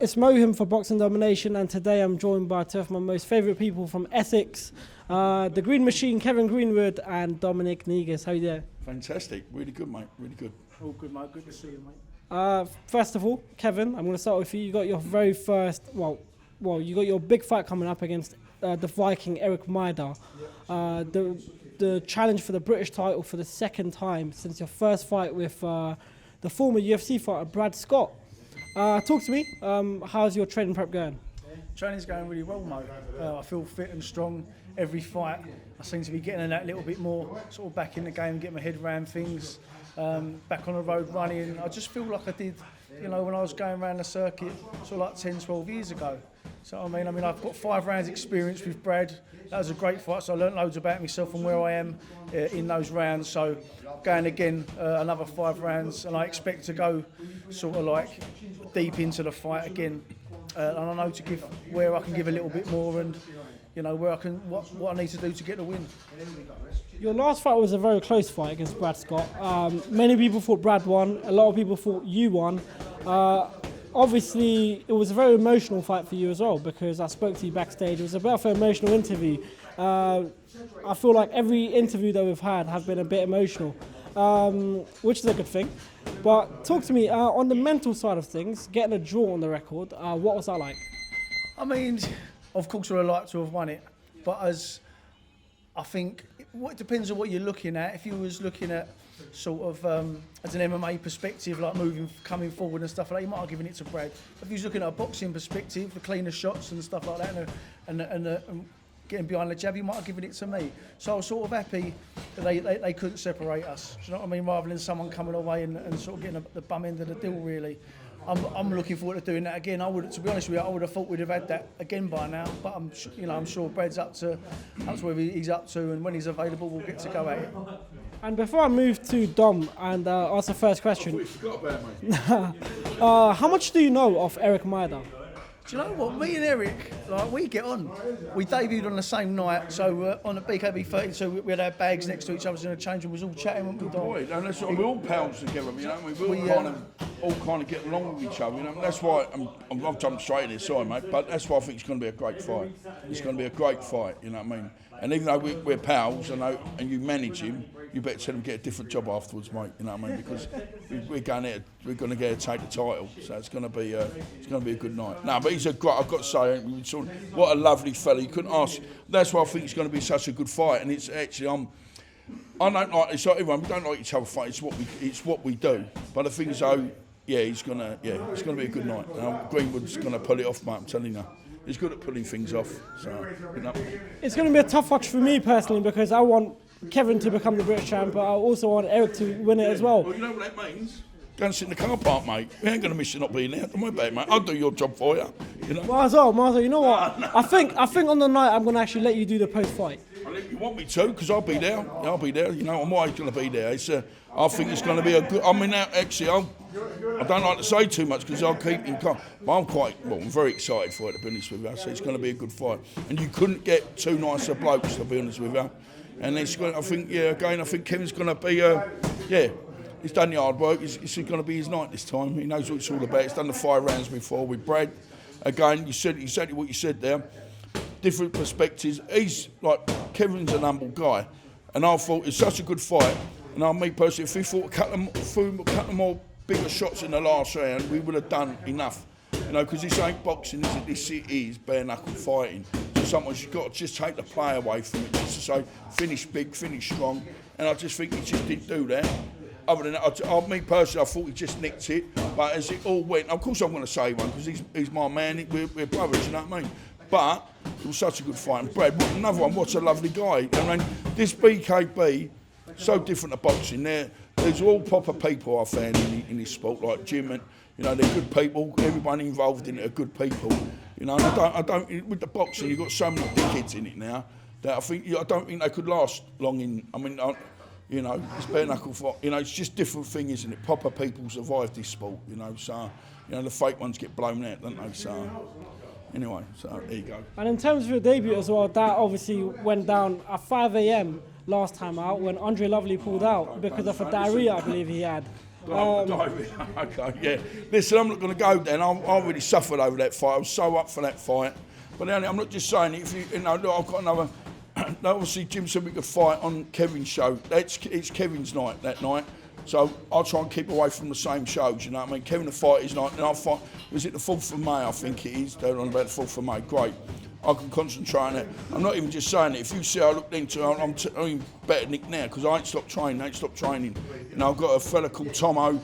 It's Mohim for Boxing Domination, and today I'm joined by two of my most favourite people from Essex, the Green Machine, Kevin Greenwood, and Dominic Negus. How you doing? Fantastic, really good, mate, really good. All good, mate, good to see you, mate. First of all, Kevin, I'm going to start with you. You got your very first, you got your big fight coming up against the Viking, Eryk Majda. The challenge for the British title for the second time since your first fight with the former UFC fighter, Brad Scott. Talk to me, how's your training prep going? Training's going really well, mate. I feel fit and strong every fight. I seem to be getting in that little bit more, sort of back in the game, getting my head around things, back on the road running. I just feel like I did, when I was going around the circuit, sort of like 10, 12 years ago. So, I mean, I've got 5 rounds experience with Brad. That was a great fight, so I learnt loads about myself and where I am in those rounds. So, going again, another 5 rounds, and I expect to go sort of like deep into the fight again. And I know where I can give a little bit more, and where I can what I need to do to get the win. Your last fight was a very close fight against Brad Scott. Many people thought Brad won. A lot of people thought you won. Obviously, it was a very emotional fight for you as well, because I spoke to you backstage. It was a bit of an emotional interview. I feel like every interview that we've had have been a bit emotional, which is a good thing. But talk to me, on the mental side of things, getting a draw on the record, what was that like? I mean, of course I would like to have won it, but I think it depends on what you're looking at. If you was looking at sort of as an MMA perspective, like coming forward and stuff like that, you might have given it to Brad. If you was looking at a boxing perspective, the cleaner shots and stuff like that, and getting behind the jab, you might have given it to me. So I was sort of happy that they couldn't separate us. Do you know what I mean? Rather than someone coming away and sort of getting the bum end of the deal, really. I'm looking forward to doing that again. To be honest with you, I would have thought we'd have had that again by now. But I'm sure Brad's up to where he's up to, and when he's available, we'll get to go at it. And before I move to Dom and ask the first question, We forgot about it, mate. how much do you know of Eryk Majda? Do you know what? Me and Eryk, we get on. We debuted on the same night, so on the BKB 32, we had our bags next to each other in a change room. We was all chatting, weren't we, Dom? Boy, and that's what, we're all pals together, we all kind of get along with each other, That's why I've jumped straight in it, sorry, mate, but that's why I think it's going to be a great fight. It's going to be a great fight, you know what I mean? And even though we're pals, and you manage him, you better tell him to get a different job afterwards, mate. You know what I mean? Because we're going to get to take the title, so it's going to be a good night. No, but I've got to say, what a lovely fella. You couldn't ask. That's why I think it's going to be such a good fight. And it's actually I don't like. It's like everyone. We don't like each other fight. It's what we do. But the thing is, it's going to be a good night. Greenwood's going to pull it off, mate. I'm telling you. He's good at pulling things off. So, It's going to be a tough watch for me personally, because I want Kevin to become the British champ, but I also want Eryk to win it as well. Well, you know what that means? Go and sit in the car park, mate. We ain't going to miss you not being there. Don't worry about it, mate. I'll do your job for you. Marzo, you know what? I think on the night I'm going to actually let you do the post-fight. You want me to, because I'll be there. I'll be there. I'm always going to be there. I think it's going to be a good. I don't like to say too much because I'll keep in calm. But I'm very excited for it, to be honest with you. So it's going to be a good fight. And you couldn't get 2 nicer blokes, to be honest with you. And I think Kevin's going to be, he's done the hard work. It's going to be his night this time. He knows what it's all about. He's done the 5 rounds before with Brad. Again, you said exactly what you said there. Different perspectives. Kevin's an humble guy. And I thought it's such a good fight. And me personally, if we thought a couple more bigger shots in the last round, we would have done enough. Because this ain't boxing, is it? This is bare knuckle fighting. So sometimes you've got to just take the play away from it, just to say, finish big, finish strong. And I just think he just didn't do that. Other than that, me personally, I thought he just nicked it. But as it all went, of course I'm going to say one, because he's my man, we're brothers, you know what I mean? But it was such a good fight. And Brad, another one, what a lovely guy. I mean, this BKB, so different to boxing. There's all proper people I found in this sport, like Jim, and they're good people. Everyone involved in it are good people. And I don't. With the boxing, you've got so many dickheads in it now that I don't think they could last long in. It's bare knuckle fight. It's just different thing, isn't it? Proper people survive this sport. So the fake ones get blown out, don't they? So. Anyway, so there you go. And in terms of your debut as well, that obviously went down at 5 a.m. last time out when Andre Lovely pulled out because of a diarrhea, I believe he had. Okay, yeah. Listen, I'm not going to go then. I really suffered over that fight. I was so up for that fight. But I'm not just saying it. If you know, look, I've got another. Obviously, Jim said we could fight on Kevin's show. It's Kevin's night that night. So I'll try and keep away from the same shows, you know what I mean? Kevin will fight his night, and I'll fight, was it the 4th of May, I think it is? They're on about the 4th of May, great. I can concentrate on it. I'm not even just saying it. If you see I looked into it, I'm better than Nick now, because I ain't stopped training, You know, I've got a fella called Tomo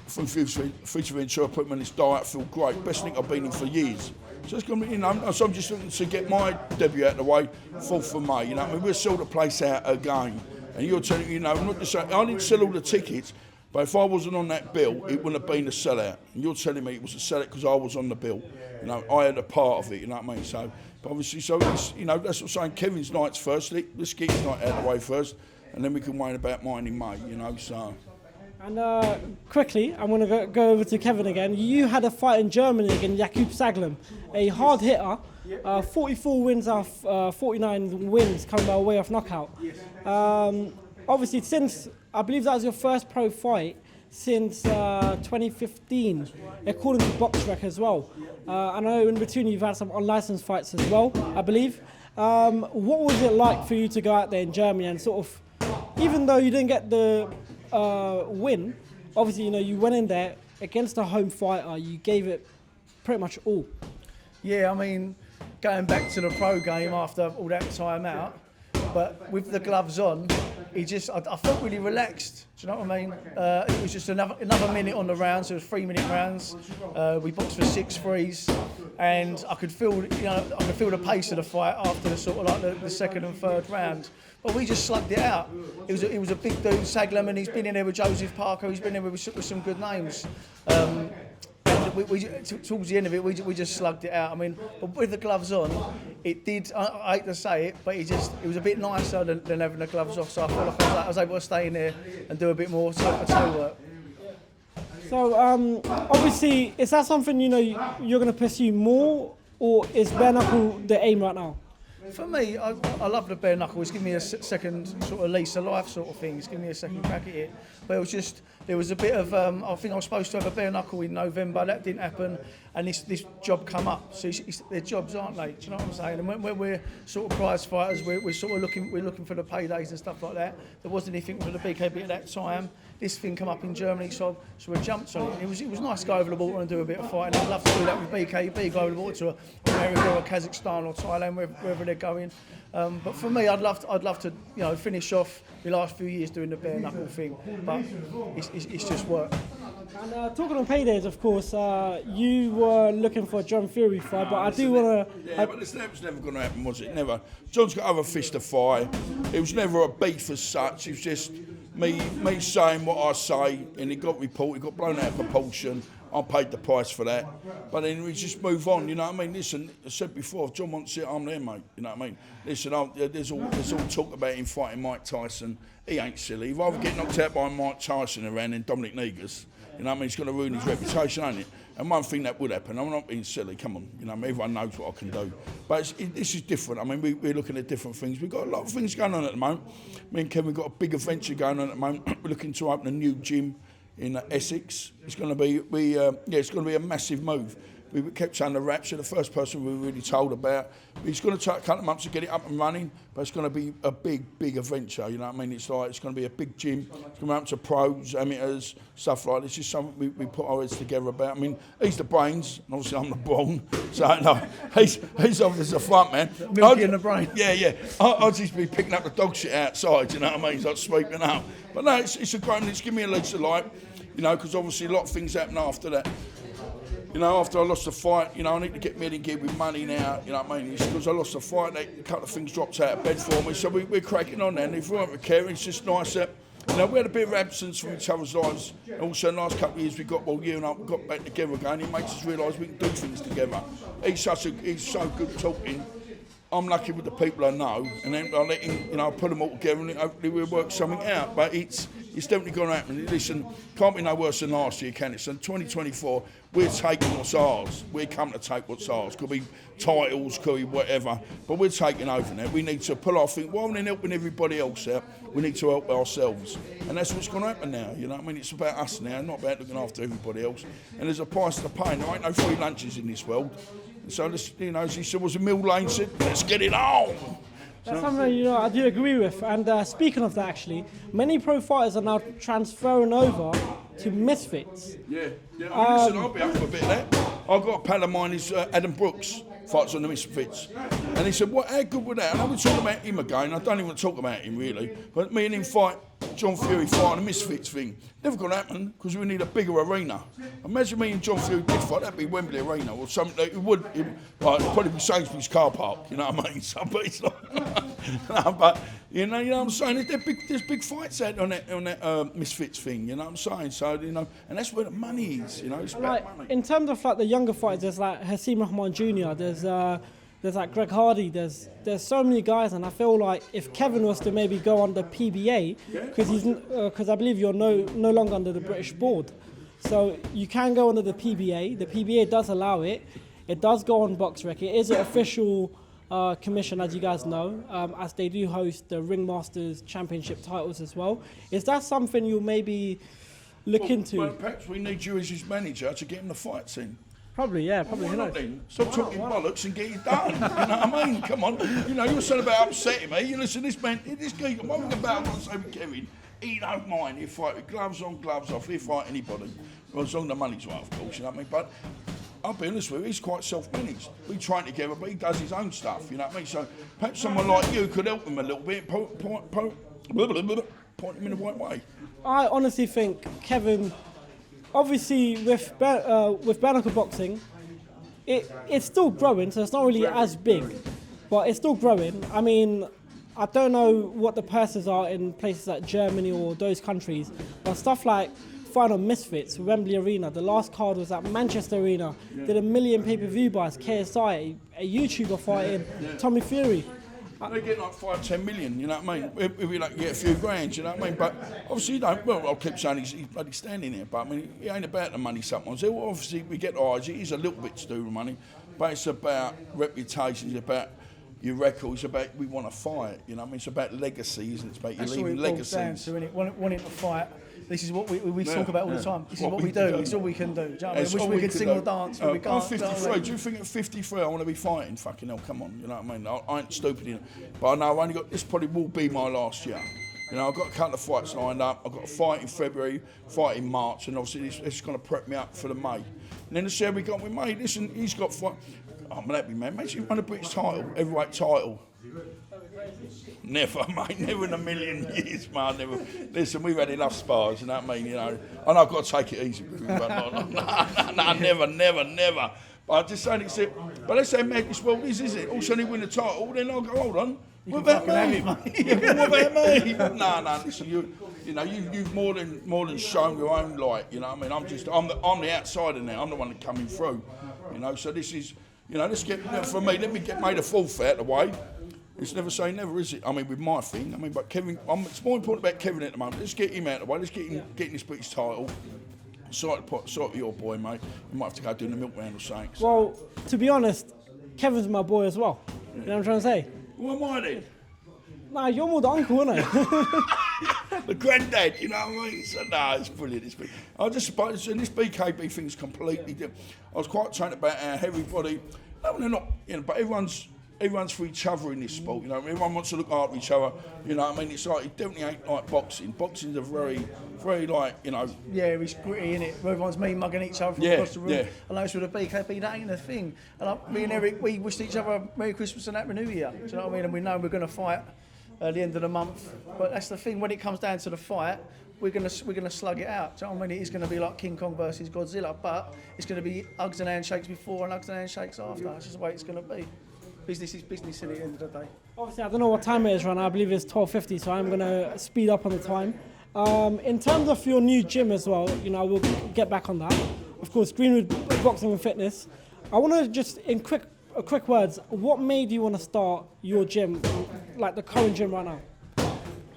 from Future Ventura, put him on this diet, I feel great. Best thing I've been in for years. So it's going to be, you know, so I'm just looking to get my debut out of the way, 4th of May, you know what I mean? We'll sell the place out again. And you're telling me, you know, not just saying, I didn't sell all the tickets, but if I wasn't on that bill, it wouldn't have been a sellout. And you're telling me it was a sellout because I was on the bill. You know, I had a part of it, you know what I mean? So, but obviously, so it's, you know, that's what I'm saying. Kevin's night's first, let's get his night out of the way first, and then we can worry about mine in May, you know, so. And quickly, I'm going to go over to Kevin again. You had a fight in Germany against Yaqup Saglam, a hard hitter. 44 wins off 49 wins coming by way of knockout. Obviously, since I believe that was your first pro fight since 2015, according to BoxRec as well. I know in between you've had some unlicensed fights as well, I believe. What was it like for you to go out there in Germany and sort of, even though you didn't get the win, obviously, you know, you went in there against a home fighter, you gave it pretty much all. Yeah, I mean, going back to the pro game after all that time out, but with the gloves on, I felt really relaxed. Do you know what I mean? It was just another minute on the round, so it was 3-minute rounds. We boxed for 6 threes, and I could feel, you know, the pace of the fight after the sort of like the second and third round. But we just slugged it out. It was a big dude, Saglam, and he's been in there with Joseph Parker. He's been there with some good names. Towards the end of it, we just slugged it out. I mean, but with the gloves on, it did. I hate to say it, but it was a bit nicer than having the gloves off. So I felt like I was able to stay in there and do a bit more toe work. So obviously, is that something you know you're going to pursue more, or is bare knuckle the aim right now? For me, I love the bare knuckle. It's given me a second sort of lease of life sort of thing. It's given me a second crack at it. But it was just, there was a bit of, I think I was supposed to have a bare knuckle in November. That didn't happen. And this job come up. So they're jobs, aren't they? Do you know what I'm saying? And when we're sort of prize fighters, we're sort of looking for the paydays and stuff like that. There wasn't anything for the BKB at that time. This thing come up in Germany, so we jumped on it. It was nice to go over the water and do a bit of fighting. I'd love to do that with BKB, go over the water to America or Kazakhstan or Thailand, wherever they're going. But for me, I'd love to, you know, finish off the last few years doing the bare knuckle thing. But it's just work. And talking on paydays, of course, you were looking for a John Fury fight, but I do want to. Yeah, but that was never going to happen, was it? Never. John's got other fish to fry. It was never a beef as such. It was just me saying what I say, and it got reported, it got blown out of proportion. I paid the price for that. But then we just move on, you know what I mean? Listen, I said before, if John wants it, I'm there, mate. You know what I mean? Listen, there's all talk about him fighting Mike Tyson. He ain't silly. He'd rather get knocked out by Mike Tyson around than Dominic Negus. You know what I mean? It's going to ruin his reputation, ain't it? And one thing that would happen, I'm not being silly, come on. You know, everyone knows what I can do. But this is different. I mean, we're looking at different things. We've got a lot of things going on at the moment. Me and Kevin got a big adventure going on at the moment. We're looking to open a new gym in Essex. It's going to be, it's going to be a massive move. We kept saying the Raps, the first person we really told about. It's going to take a couple of months to get it up and running, but it's going to be a big adventure. You know what I mean? It's going to be a big gym. It's going to be up to pros, amateurs, stuff like this. It's just something we put our heads together about. I mean, he's the brains, and obviously I'm the brawn. So no, he's obviously the front man. Milky in the brain. Yeah. I'll just be picking up the dog shit outside. You know what I mean? It's like sweeping up. But no, it's a great. It's given me a lease of life. You know, because obviously a lot of things happen after that. You know, after I lost the fight, you know, I need to get me in gear with money now, you know what I mean? It's because I lost the fight, a couple of things dropped out of bed for me, so we're cracking on now. And if we weren't caring, it's just nice that, you know, we had a bit of absence from each other's lives. And also, the last couple of years, you and I got back together again. It makes us realise we can do things together. He's so good talking. I'm lucky with the people I know, and then I let him, you know, I put them all together and hopefully we'll work something out. But it's It's definitely going to happen. Listen, can't be no worse than last year, can it? So 2024, we're taking what's ours. We're coming to take what's ours. Could be titles, could be whatever, but we're taking over now. We need to pull our thing. Rather than helping everybody else out, we need to help ourselves. And that's what's going to happen now, you know what I mean? It's about us now, not about looking after everybody else. And there's a price to pay, and there ain't no free lunches in this world. So, this, you know, as he said, was a Mill Lane said, let's get it on. That's something, you know, I do agree with. And speaking of that, actually, many pro fighters are now transferring over to Misfits. Yeah. I mean, listen, I'll be up for a bit of that. I've got a pal of mine, is Adam Brooks, fights on the Misfits. And he said, how good would that? And I would talk about him again. I don't even want to talk about him, really. But me and him fight, John Fury fight on the Misfits thing. Never going to happen, because we need a bigger arena. Imagine me and John Fury did fight, that'd be Wembley Arena, or something. It would, it'd probably be Sainsbury's car park, you know what I mean? So, but it's not. No, but, you know what I'm saying? There's big fights out on that Misfits thing, you know what I'm saying? So, you know, and that's where the money is, you know, it's about money. In terms of like the younger fighters, there's like Hasim Rahman Jr., there's like Greg Hardy, there's so many guys, and I feel like if Kevin was to maybe go on the PBA, because I believe you're no longer under the British board, so you can go under the PBA. The PBA does allow it. It does go on BoxRec. It is an official commission, as you guys know, as they do host the Ringmasters Championship titles as well. Is that something you'll maybe look into? Well, perhaps we need you as his manager to get him the fights in. Probably, yeah, probably. Why not then? Stop talking bollocks and get it done. You know what I mean? Come on. You know, you're saying about upsetting me. You listen, this geek, I'm not about what I say with Kevin. He don't mind. He'll fight with gloves on, gloves off. He'll fight anybody. Well, as long as the money's right, of course, you know what I mean? But I'll be honest with you, he's quite self-managed. We train together, but he does his own stuff, you know what I mean? So perhaps someone like you could help him a little bit, point him in the right way. I honestly think Kevin, obviously with bare-knuckle boxing, it's still growing, so it's not really as big, but it's still growing. I mean, I don't know what the purses are in places like Germany or those countries, but stuff like fight on Misfits, Wembley Arena, the last card was at Manchester Arena, did 1 million pay-per-view buys, KSI, a YouTuber fighting Tommy Fury. They get like 5-10 million, you know what I mean? If we like get a few grand, you know what I mean? But obviously, you don't. Well, I'll keep saying he's bloody standing there, but I mean, it ain't about the money sometimes. Obviously, we get the eyes. It is a little bit to do with money, but it's about reputation. It's about your record. It's about we want to fight. You know what I mean? It's about legacy, isn't it? It's about your leaving legacies. Wanting to fight. This is what we talk about all the time. This is what we do. It's all we can do. Do you know what I mean? Wish we could sing or dance, but we can't. I'm 53. Do you think at 53 I want to be fighting? Fucking hell, come on. You know what I mean? I ain't stupid in it. But I know I've only got, this probably will be my last year. You know, I've got a couple of fights lined up. I've got a fight in February, fight in March, and obviously it's going to prep me up for the May. And then let's see how we got with May. Listen, he's got fight. I'm happy, man. Imagine he won a British title, heavyweight title. Never, mate, never in a million years, man. Never. Listen, we've had enough spars, you know what I mean? You know, I know I've got to take it easy with him, but no, never. But I just saying, but that's how mad this world is it? Also, he win the title, then I'll go, hold on. What about me? What about me? No, listen, you've more than shown your own light, you know what I mean? I'm the outsider now, I'm the one that coming through, you know, so this is, you know, let's get, for me, let me get made a fourth out of the way. It's never say never, is it? I mean, with my thing, but Kevin, it's more important about Kevin at the moment. Let's get him out of the way, let's get him getting this British title. Sort of your boy, mate. You might have to go doing the milk round or something. So. Well, to be honest, Kevin's my boy as well. You know what I'm trying to say? What am I then? Nah, you're more the uncle, innit? The granddad, you know what I mean? So, it's brilliant. It's brilliant. I just suppose, and this BKB thing's completely different. I was quite trained about how everybody, no, they're not, you know, but everyone's for each other in this sport, you know. Everyone wants to look after each other, you know what I mean? It's like, it definitely ain't like boxing. Boxing's a very, like, you know. Yeah, it's gritty, innit? Everyone's mugging each other from across the room. Yeah. I know it's with the BKB, that ain't a thing. And like, me and Eryk, we wished each other Merry Christmas and Happy New Year. Do you know what I mean? And we know we're going to fight at the end of the month. But that's the thing, when it comes down to the fight, we're gonna slug it out. Do you know what I mean? It is going to be like King Kong versus Godzilla, but it's going to be hugs and handshakes before and hugs and handshakes after. That's just the way it's going to be. Business is business at the end of the day. Obviously, I don't know what time it is right now. I believe it's 12:50, so I'm going to speed up on the time. In terms of your new gym as well, you know, we'll get back on that. Of course, Greenwood Boxing Fitness. I want to just, in quick words, what made you want to start your gym, like the current gym right now?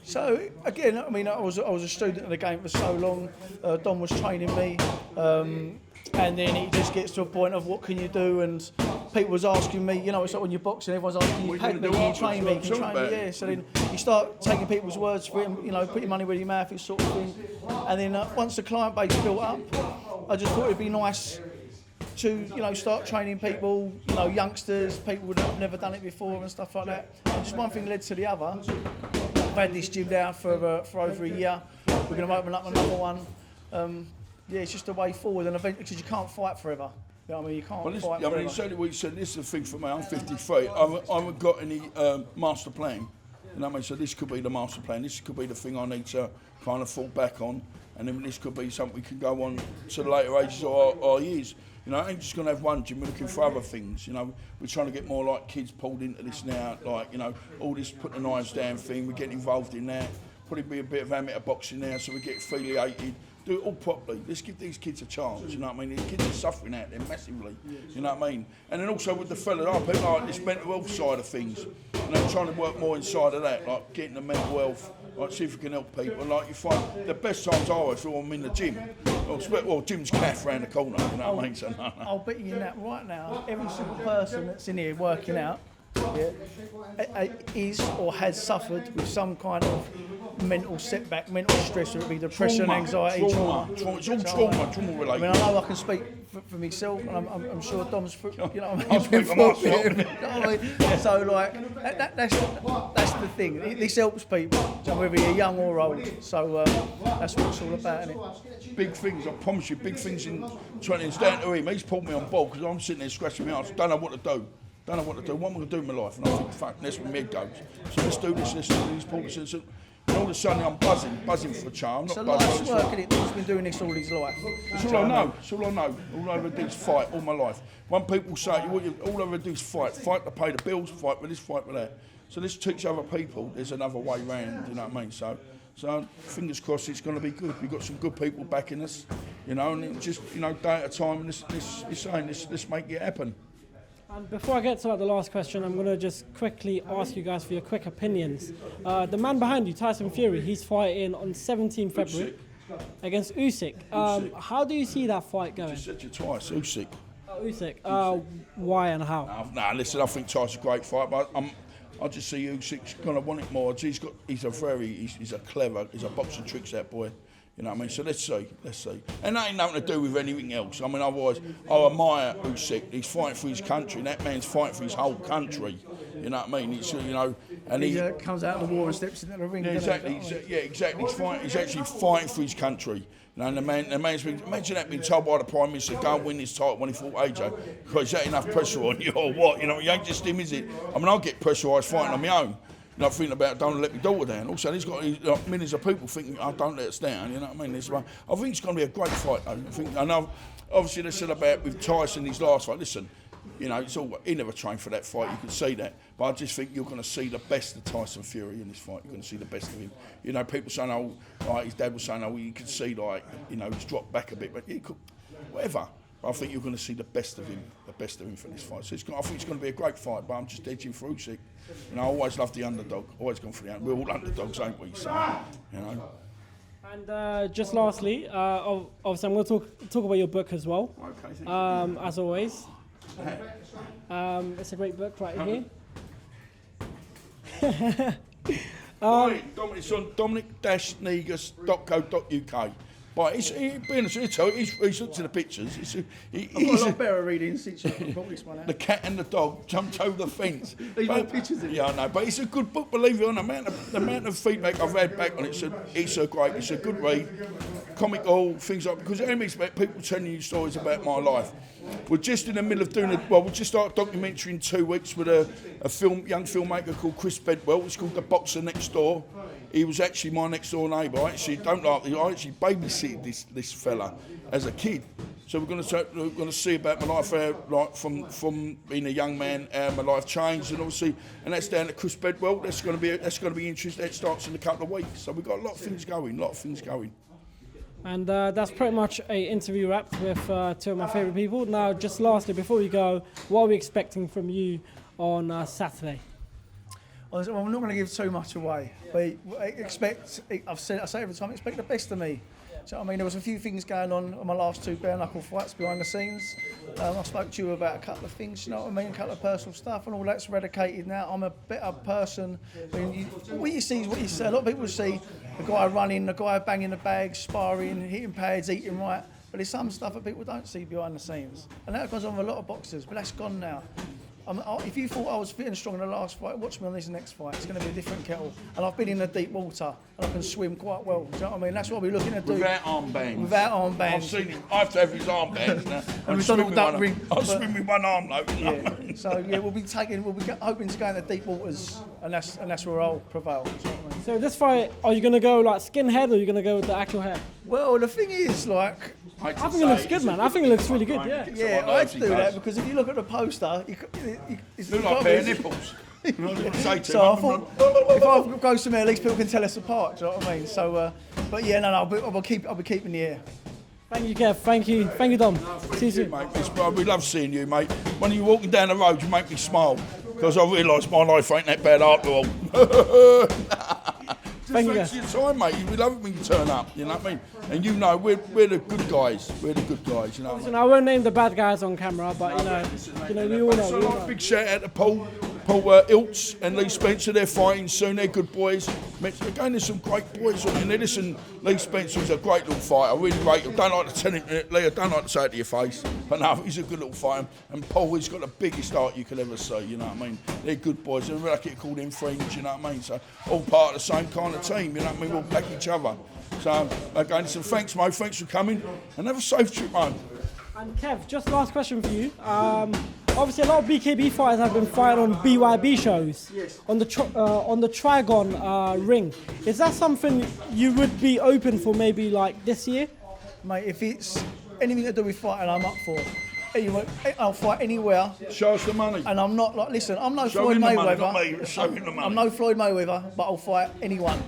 So again, I mean, I was a student of the game for so long. Dom was training me, and then it just gets to a point of what can you do, and people was asking me, you know, it's like when you're boxing, everyone's asking you, pad me, can you train me, can you train me? Yeah. So then you start taking people's words for it, and, you know, put your money where your mouth is, sort of thing. And then once the client base built up, I just thought it'd be nice to, you know, start training people, you know, youngsters, people that have never done it before and stuff like that. And just one thing led to the other. I've had this gym down for over a year. We're going to open up another one. Yeah, it's just a way forward, and eventually, because you can't fight forever. You know what I mean? You can't fight forever. I mean, certainly what you said, this is the thing for me. I'm 53. I haven't got any master plan. You know what I mean? So this could be the master plan. This could be the thing I need to kind of fall back on, and then this could be something we can go on to the later ages or our years. You know, I ain't just going to have one gym. We're looking for other things. You know, we're trying to get more like kids pulled into this now. Like, you know, all this put the knives down thing. We're getting involved in that. Probably be a bit of amateur boxing now, so we get affiliated. Do it all properly. Let's give these kids a chance. You know what I mean? These kids are suffering out there massively. You know what I mean? And then also with the fellas, people like this mental health side of things. You know, trying to work more inside of that, like getting the mental health. Like, see if we can help people. And like, you find the best times I always feel I'm in the gym. Well, gym's calf round the corner, you know what I mean? So, no. I'll bet you that right now, every single person that's in here working out is or has suffered with some kind of mental setback, mental stress, whether it be depression, anxiety, trauma. It's all trauma related. I mean, I know I can speak for myself, and I'm sure Dom's, you know what I mean? I'll speak for myself. You know what I mean? So, like, that's the thing. This helps people, whether you're young or old. So that's what it's all about, isn't it? Big things, I promise you, big things in training. It's down to him. He's pulled me on board because I'm sitting there scratching my arse. Don't know what to do. Don't know what to do. What am I going to do in my life? And I think, fuck, that's where my head goes. So let's do this, let's do this, pull this, and all of a sudden I'm buzzing for a charm. It's a life's work, isn't it? He's been doing this all his life. It's all I know. It's all I know. All I ever do is fight all my life. When people say, all I ever do is fight to pay the bills, fight with this, fight with that. So let's teach other people there's another way round, you know what I mean? So fingers crossed it's going to be good. We've got some good people backing us, you know, and it just, you know, day at a time, and let's make it happen. And before I get to the last question, I'm going to just quickly ask you guys for your quick opinions. The man behind you, Tyson Fury, he's fighting on 17 February against Usyk. How do you see that fight going? I just said you twice, Usyk. Usyk. Why and how? Listen, I think Tyson's a great fight, but I just see Usyk's going to want it more. He's a boxing tricks, that boy. You know what I mean? So let's see. And that ain't nothing to do with anything else. I mean, I admire Usyk. He's fighting for his country, and that man's fighting for his whole country. You know what I mean? It's, you know, and he comes out of the war and steps into the ring. Yeah, exactly. Exactly. He's actually fighting for his country. You know, and the man's been, imagine that being told by the Prime Minister, go and win this title when he fought AJ. Because is that enough pressure on you or what? You know, you ain't just him, is it? I mean, I'll get pressurised fighting on my own. You know, thinking about don't let my daughter down. Also, he's got millions of people thinking, oh, don't let us down. You know what I mean? I think it's going to be a great fight, though. I know, obviously, they said about with Tyson his last fight. Listen, you know, he never trained for that fight. You can see that, but I just think you're going to see the best of Tyson Fury in this fight. You're going to see the best of him. You know, people saying, oh, like his dad was saying, oh, you could see, like, you know, he's dropped back a bit, but he could, whatever. I think you're going to see the best of him for this fight. So I think it's going to be a great fight, but I'm just edging for Usyk. You know, I always love the underdog. Always gone for the underdog. We're all underdogs, ain't we? So, you know. And just lastly, obviously I'm going to talk about your book as well. Okay, thank you. As always. It's a great book right here. Dominic, it's on dominic-negus.co.uk. But he's looked at the pictures. I've got a lot better reading since you brought this one out. The cat and the dog jumped over the fence. There's no pictures in it. Yeah, I know, but it's a good book, believe it or not. The amount of feedback I've had back on it, it's a great, it's a good read. Comical, things like, because I expect people telling you stories about my life. We're just in the middle of doing we just started a documentary in 2 weeks with a young filmmaker called Chris Bedwell. It's called The Boxer Next Door. He was actually my next door neighbour. I actually babysitted this fella as a kid. So we're going to see about my life, like from being a young man, my life changed, and obviously, and that's down at Chris Bedwell. That's going to be interesting. That starts in a couple of weeks. So we've got a lot of things going. And that's pretty much an interview wrapped with two of my favourite people. Now, just lastly, before we go, what are we expecting from you on Saturday? I'm not going to give too much away, but I say every time, expect the best of me. So, I mean, there was a few things going on my last 2 bare knuckle fights behind the scenes. I spoke to you about a couple of things, you know what I mean, a couple of personal stuff, and all that's eradicated now. I'm a better person. I mean, what you see is what you see. A lot of people see the guy running, the guy banging the bags, sparring, hitting pads, eating right. But there's some stuff that people don't see behind the scenes. And that goes on with a lot of boxers, but that's gone now. If you thought I was fit and strong in the last fight, watch me on this next fight. It's going to be a different kettle. And I've been in the deep water and I can swim quite well. Do you know what I mean? That's what we're looking to do. Without armbands. Without armbands. I've seen him. I have to have his armbands now. And we've done all duck ring. I'll swim with one arm, though. Yeah. So yeah, we'll be hoping to go into deep waters, and that's where I'll prevail. Do you know what I mean? So this fight, are you going to go like skinhead or are you going to go with the actual hair? Well, the thing is, like, I think it looks good, man. I think it looks really good, yeah. yeah, I had to do that because if you look at the poster, it's Look like a pair of nipples. So I thought, if I go somewhere, at least people can tell us apart. Do you know what I mean? So, but yeah, no, I'll be keeping the air. Thank you, Kev. Thank you, Dom. See you soon, mate. We love seeing you, mate. When you're walking down the road, you make me smile because I realise my life ain't that bad after all. Thank you, Thanks for your time, mate. We love it when you turn up, you know what I mean? And you know, we're the good guys. We're the good guys, you know what I mean? Listen, I won't name the bad guys on camera, but you know, we all know. We all know. Big shout out to Paul Iltz and Lee Spencer. They're fighting soon. They're good boys. Again, there's some great boys on there. Listen, Lee Spencer is a great little fighter. I really rate him. Don't like to tell him, Lee, I don't like to say it to your face, but no, he's a good little fighter. And Paul, he's got the biggest heart you could ever see, you know what I mean? They're good boys. And we're lucky to call them friends, you know what I mean? So, all part of the same kind of team, you know what I mean? We'll back each other. So, again, listen, thanks, Mo. Thanks for coming. And have a safe trip home. And Kev, just last question for you. Obviously, a lot of BKB fighters have been fighting on BYB shows, yes, on the Trigon ring. Is that something you would be open for maybe like this year? Mate, if it's anything to do with fighting, I'm up for. Anyway, I'll fight anywhere. Show us the money. And I'm not like, listen, I'm no Floyd Mayweather. Show him the money. I'm no Floyd Mayweather, but I'll fight anyone,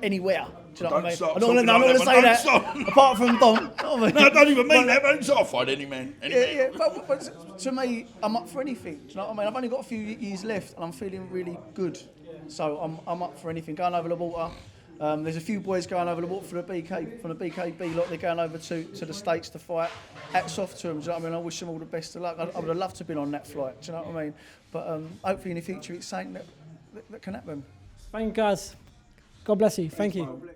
anywhere. Do you know what I mean? I'm not going to say that. Apart from Dom. No, I don't even mean that, but I'll fight any man. Yeah, but to me, I'm up for anything. Do you know what I mean? I've only got a few years left, and I'm feeling really good. So I'm up for anything. Going over the water. There's a few boys going over the water from the BKB lot. They're going over to the States to fight. Hats off to them. Do you know what I mean? I wish them all the best of luck. I would have loved to have been on that flight. Do you know what I mean? But hopefully in the future it's something that can happen. Thank you, guys. God bless you. Thank you.